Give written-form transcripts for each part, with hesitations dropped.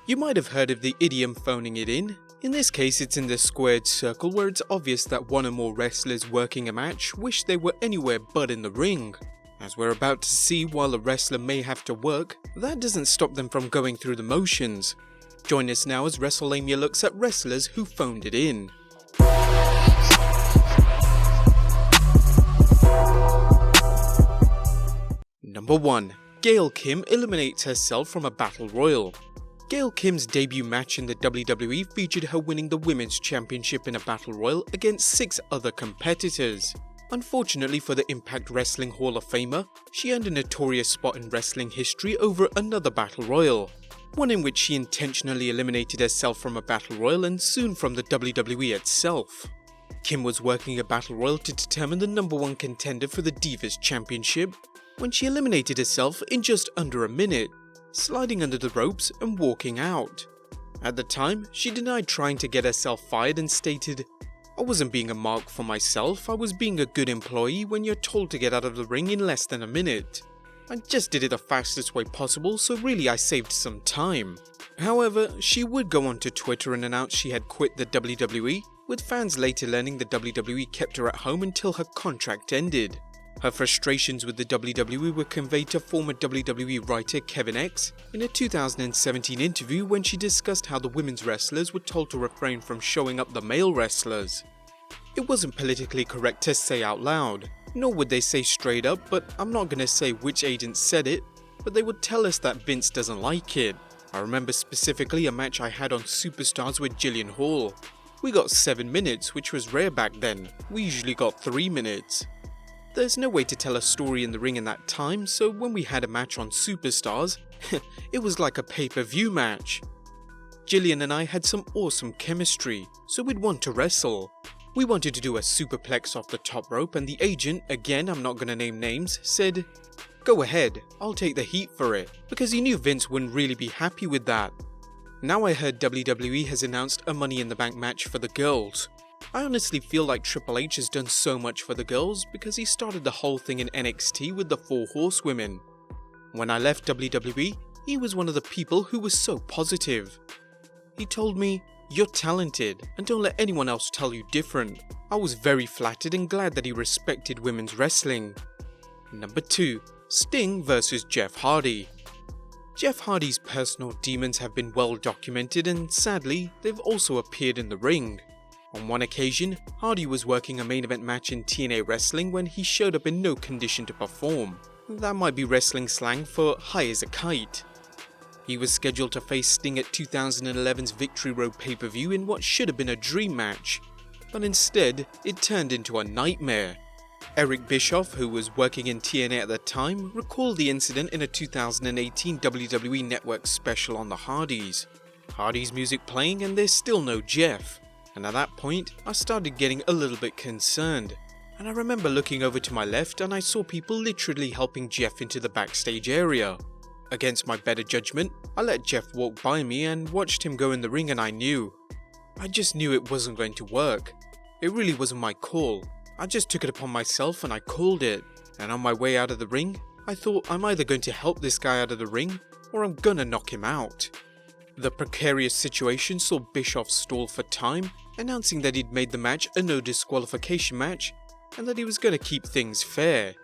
You might have heard of the idiom phoning it in. In this case, it's in the squared circle where it's obvious that one or more wrestlers working a match wish they were anywhere but in the ring. As we're about to see, while a wrestler may have to work, that doesn't stop them from going through the motions. Join us now as WrestleLamia looks at wrestlers who phoned it in. Number 1. Gail Kim eliminates herself from a battle royal. Gail Kim's debut match in the WWE featured her winning the Women's Championship in a battle royal against 6 other competitors. Unfortunately for the Impact Wrestling Hall of Famer, she earned a notorious spot in wrestling history over another battle royal, one in which she intentionally eliminated herself from a battle royal and soon from the WWE itself. Kim was working a battle royal to determine the number 1 contender for the Divas Championship when she eliminated herself in just under a minute, sliding under the ropes and walking out. At the time, she denied trying to get herself fired and stated, "I wasn't being a mark for myself, I was being a good employee when you're told to get out of the ring in less than a minute. I just did it the fastest way possible, so really I saved some time." However, she would go on to Twitter and announce she had quit the WWE, with fans later learning the WWE kept her at home until her contract ended. Her frustrations with the WWE were conveyed to former WWE writer Kevin X in a 2017 interview when she discussed how the women's wrestlers were told to refrain from showing up the male wrestlers. It wasn't politically correct to say out loud, nor would they say straight up, but I'm not gonna say which agent said it, but they would tell us that Vince doesn't like it. I remember specifically a match I had on Superstars with Jillian Hall. We got 7 minutes, which was rare back then. We usually got 3 minutes. There's no way to tell a story in the ring in that time, so when we had a match on Superstars, it was like a pay-per-view match. Jillian and I had some awesome chemistry, so we'd want to wrestle. We wanted to do a superplex off the top rope and the agent, again I'm not gonna name names, said, "Go ahead, I'll take the heat for it," because he knew Vince wouldn't really be happy with that. Now I heard WWE has announced a Money in the Bank match for the girls. I honestly feel like Triple H has done so much for the girls because he started the whole thing in NXT with the 4 Horsewomen. When I left WWE, he was one of the people who was so positive. He told me, "You're talented and don't let anyone else tell you different." I was very flattered and glad that he respected women's wrestling. Number 2. Sting vs Jeff Hardy. Jeff Hardy's personal demons have been well documented and sadly, they've also appeared in the ring. On one occasion, Hardy was working a main event match in TNA Wrestling when he showed up in no condition to perform. That might be wrestling slang for high as a kite. He was scheduled to face Sting at 2011's Victory Road pay-per-view in what should have been a dream match, but instead, it turned into a nightmare. Eric Bischoff, who was working in TNA at the time, recalled the incident in a 2018 WWE Network special on the Hardys. Hardy's music playing and there's still no Jeff. And at that point, I started getting a little bit concerned. And I remember looking over to my left and I saw people literally helping Jeff into the backstage area. Against my better judgment, I let Jeff walk by me and watched him go in the ring and I just knew it wasn't going to work. It really wasn't my call. I just took it upon myself and I called it. And on my way out of the ring, I thought I'm either going to help this guy out of the ring or I'm gonna knock him out. The precarious situation saw Bischoff stall for time, announcing that he'd made the match a no disqualification match and that he was going to keep things fair.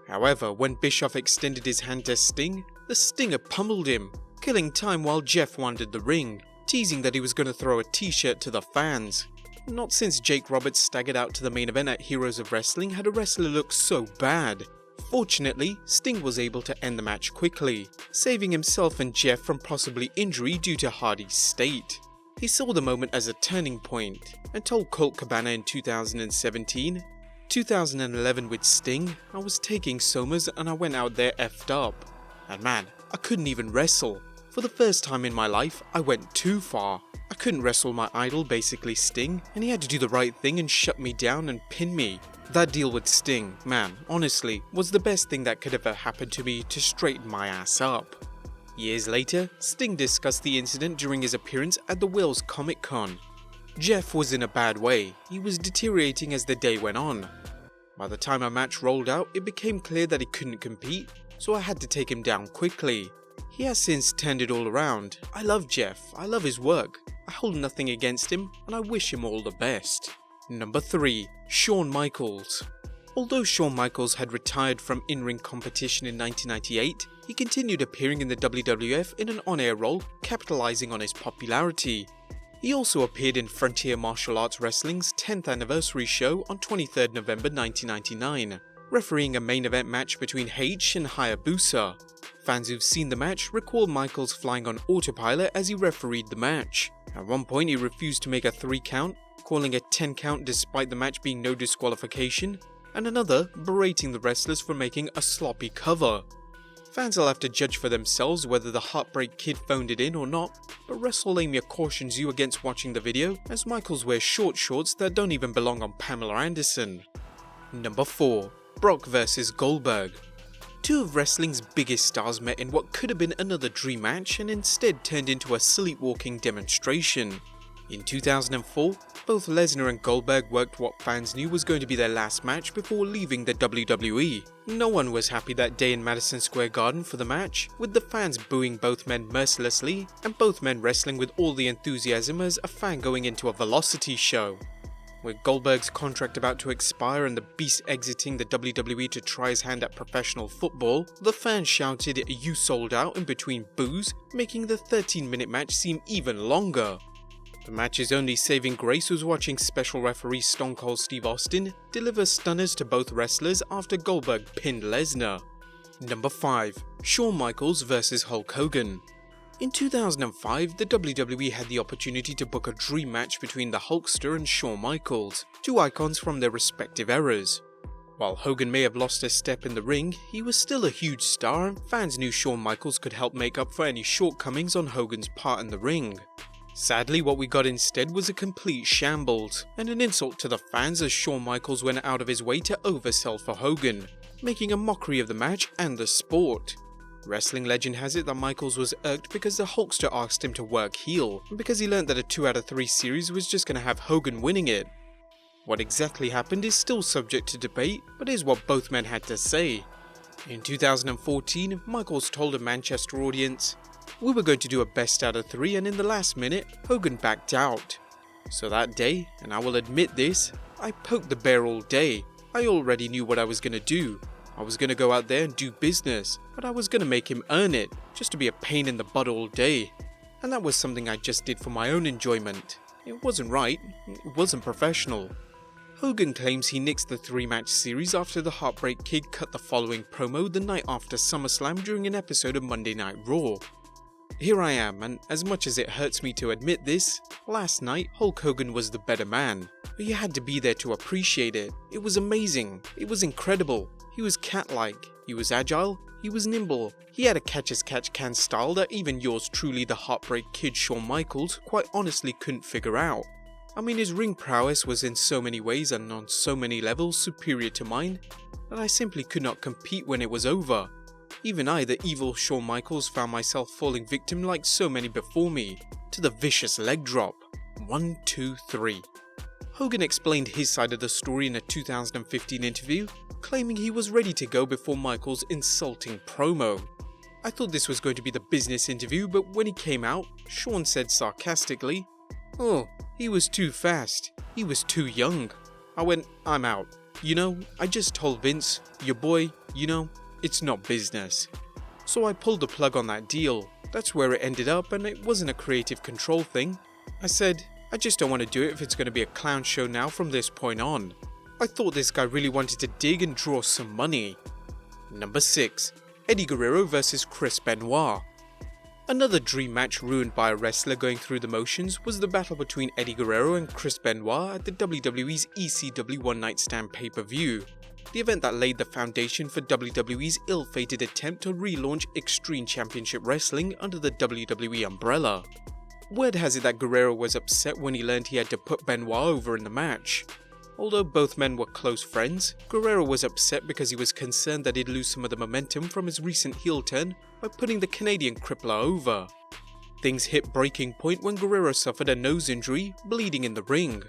However, when Bischoff extended his hand to Sting, the Stinger pummeled him, killing time while Jeff wandered the ring, teasing that he was going to throw a t-shirt to the fans. Not since Jake Roberts staggered out to the main event at Heroes of Wrestling had a wrestler looked so bad. Fortunately, Sting was able to end the match quickly, saving himself and Jeff from possibly injury due to Hardy's state. He saw the moment as a turning point and told Colt Cabana in 2017, 2011 with Sting, I was taking somas and I went out there effed up. And man, I couldn't even wrestle. For the first time in my life, I went too far. I couldn't wrestle my idol, basically Sting, and he had to do the right thing and shut me down and pin me. That deal with Sting, man, honestly, was the best thing that could ever happen to me to straighten my ass up. Years later, Sting discussed the incident during his appearance at the Wales Comic Con. Jeff was in a bad way, he was deteriorating as the day went on. By the time our match rolled out, it became clear that he couldn't compete, so I had to take him down quickly. He has since turned it all around. I love Jeff, I love his work, I hold nothing against him, and I wish him all the best. Number 3. Shawn Michaels. Although Shawn Michaels had retired from in-ring competition in 1998, he continued appearing in the WWF in an on-air role, capitalizing on his popularity. He also appeared in Frontier Martial Arts Wrestling's 10th anniversary show on 23rd November 1999, refereeing a main event match between H and Hayabusa. Fans who've seen the match recall Michaels flying on autopilot as he refereed the match. At one point he refused to make a 3 count, calling a 10 count despite the match being no disqualification, and another berating the wrestlers for making a sloppy cover. Fans will have to judge for themselves whether the Heartbreak Kid phoned it in or not, but WrestleLamia cautions you against watching the video as Michaels wears short shorts that don't even belong on Pamela Anderson. Number 4. Brock vs Goldberg. Two of wrestling's biggest stars met in what could have been another dream match and instead turned into a sleepwalking demonstration. In 2004, both Lesnar and Goldberg worked what fans knew was going to be their last match before leaving the WWE. No one was happy that day in Madison Square Garden for the match, with the fans booing both men mercilessly and both men wrestling with all the enthusiasm as a fan going into a Velocity show. With Goldberg's contract about to expire and the Beast exiting the WWE to try his hand at professional football, the fans shouted "You sold out" in between boos, making the 13-minute match seem even longer. The match's only saving grace was watching special referee Stone Cold Steve Austin deliver stunners to both wrestlers after Goldberg pinned Lesnar. Number 5. Shawn Michaels vs Hulk Hogan. In 2005, the WWE had the opportunity to book a dream match between the Hulkster and Shawn Michaels, two icons from their respective eras. While Hogan may have lost a step in the ring, he was still a huge star and fans knew Shawn Michaels could help make up for any shortcomings on Hogan's part in the ring. Sadly, what we got instead was a complete shambles, and an insult to the fans as Shawn Michaels went out of his way to oversell for Hogan, making a mockery of the match and the sport. Wrestling legend has it that Michaels was irked because the Hulkster asked him to work heel, and because he learned that a 2 out of 3 series was just going to have Hogan winning it. What exactly happened is still subject to debate, but here's what both men had to say. In 2014, Michaels told a Manchester audience, "We were going to do a best out of 3 and in the last minute, Hogan backed out. So that day, and I will admit this, I poked the bear all day. I already knew what I was going to do. I was going to go out there and do business, but I was going to make him earn it, just to be a pain in the butt all day. And that was something I just did for my own enjoyment. It wasn't right, it wasn't professional." Hogan claims he nixed the 3-match series after the Heartbreak Kid cut the following promo the night after SummerSlam during an episode of Monday Night Raw. Here I am, and as much as it hurts me to admit this, last night Hulk Hogan was the better man, but you had to be there to appreciate it. It was amazing, it was incredible, he was cat-like, he was agile, he was nimble, he had a catch-as-catch-can style that even yours truly, the Heartbreak Kid Shawn Michaels, quite honestly couldn't figure out. I mean, his ring prowess was in so many ways and on so many levels superior to mine, that I simply could not compete when it was over. Even I, the evil Shawn Michaels, found myself falling victim like so many before me, to the vicious leg drop. 1, 2, 3. Hogan explained his side of the story in a 2015 interview, claiming he was ready to go before Michaels' insulting promo. I thought this was going to be the business interview, but when he came out, Shawn said sarcastically, "Oh, he was too fast, he was too young." I went, "I'm out. You know, I just told Vince, your boy, you know, it's not business." So I pulled the plug on that deal. That's where it ended up, and it wasn't a creative control thing. I said, I just don't want to do it if it's going to be a clown show now from this point on. I thought this guy really wanted to dig and draw some money. Number 6. Eddie Guerrero vs Chris Benoit. Another dream match ruined by a wrestler going through the motions was the battle between Eddie Guerrero and Chris Benoit at the WWE's ECW One Night Stand pay-per-view. The event that laid the foundation for WWE's ill-fated attempt to relaunch Extreme Championship Wrestling under the WWE umbrella. Word has it that Guerrero was upset when he learned he had to put Benoit over in the match. Although both men were close friends, Guerrero was upset because he was concerned that he'd lose some of the momentum from his recent heel turn by putting the Canadian crippler over. Things hit breaking point when Guerrero suffered a nose injury, bleeding in the ring.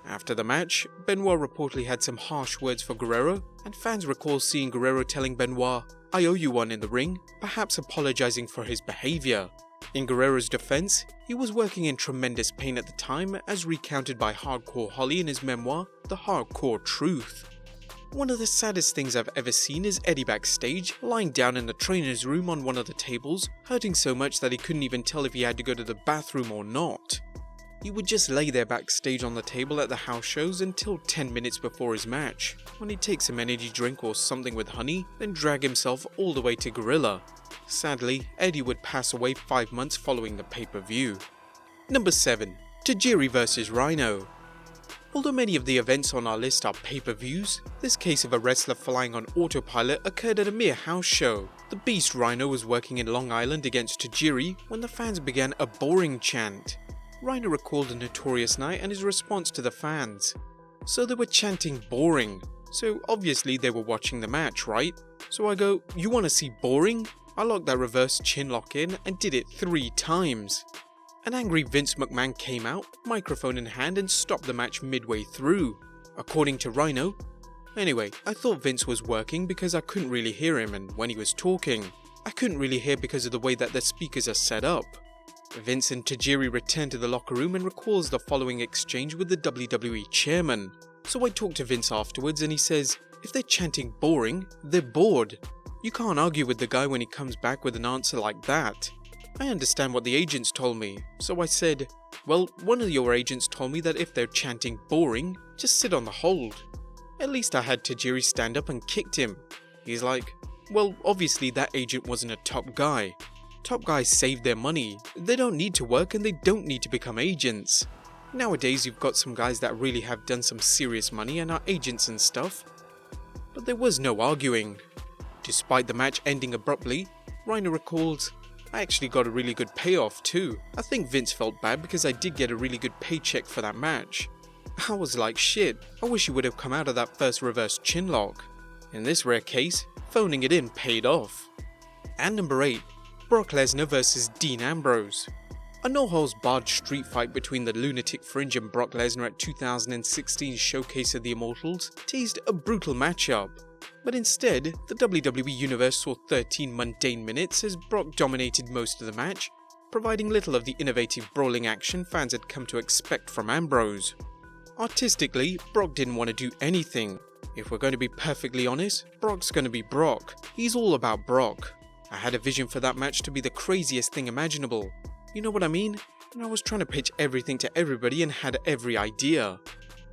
After the match, Benoit reportedly had some harsh words for Guerrero, and fans recall seeing Guerrero telling Benoit, "I owe you one" in the ring, perhaps apologizing for his behavior. In Guerrero's defense, he was working in tremendous pain at the time, as recounted by Hardcore Holly in his memoir, The Hardcore Truth. One of the saddest things I've ever seen is Eddie backstage, lying down in the trainer's room on one of the tables, hurting so much that he couldn't even tell if he had to go to the bathroom or not. He would just lay there backstage on the table at the house shows until 10 minutes before his match, when he'd take some energy drink or something with honey, then drag himself all the way to Gorilla. Sadly, Eddie would pass away 5 months following the pay-per-view. Number 7. Tajiri vs Rhino. Although many of the events on our list are pay-per-views, this case of a wrestler flying on autopilot occurred at a mere house show. The Beast Rhino was working in Long Island against Tajiri when the fans began a boring chant. Rhino recalled a notorious night and his response to the fans. So they were chanting boring, so obviously they were watching the match, right? So I go, "You wanna see boring?" I locked that reverse chin lock in and did it 3 times. An angry Vince McMahon came out, microphone in hand, and stopped the match midway through, according to Rhino. Anyway, I thought Vince was working because I couldn't really hear him, and when he was talking, I couldn't really hear because of the way that the speakers are set up. Vince and Tajiri return to the locker room and recalls the following exchange with the WWE chairman. So I talked to Vince afterwards and he says, if they're chanting boring, they're bored. You can't argue with the guy when he comes back with an answer like that. I understand what the agents told me, so I said, well, one of your agents told me that if they're chanting boring, just sit on the hold. At least I had Tajiri stand up and kicked him. He's like, well, obviously that agent wasn't a top guy. Top guys save their money, they don't need to work and they don't need to become agents. Nowadays you've got some guys that really have done some serious money and are agents and stuff. But there was no arguing. Despite the match ending abruptly, Rhino recalled, I actually got a really good payoff too. I think Vince felt bad because I did get a really good paycheck for that match. I was like, shit, I wish he would have come out of that first reverse chin lock. In this rare case, phoning it in paid off. And number 8. Brock Lesnar vs Dean Ambrose. A no-holds-barred street fight between the Lunatic Fringe and Brock Lesnar at 2016's Showcase of the Immortals teased a brutal matchup. But instead, the WWE Universe saw 13 mundane minutes as Brock dominated most of the match, providing little of the innovative brawling action fans had come to expect from Ambrose. Artistically, Brock didn't want to do anything. If we're going to be perfectly honest, Brock's going to be Brock. He's all about Brock. I had a vision for that match to be the craziest thing imaginable. You know what I mean? And I was trying to pitch everything to everybody and had every idea.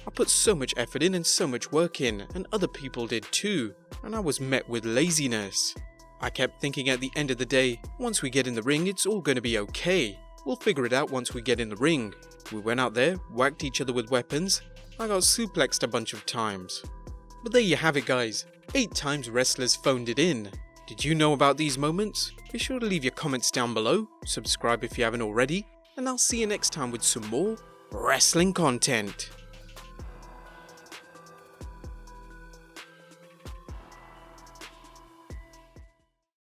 I put so much effort in and so much work in, and other people did too, and I was met with laziness. I kept thinking at the end of the day, once we get in the ring, it's all going to be okay. We'll figure it out once we get in the ring. We went out there, whacked each other with weapons. I got suplexed a bunch of times. But there you have it, guys. 8 times wrestlers phoned it in. Did you know about these moments? Be sure to leave your comments down below, subscribe if you haven't already, and I'll see you next time with some more wrestling content.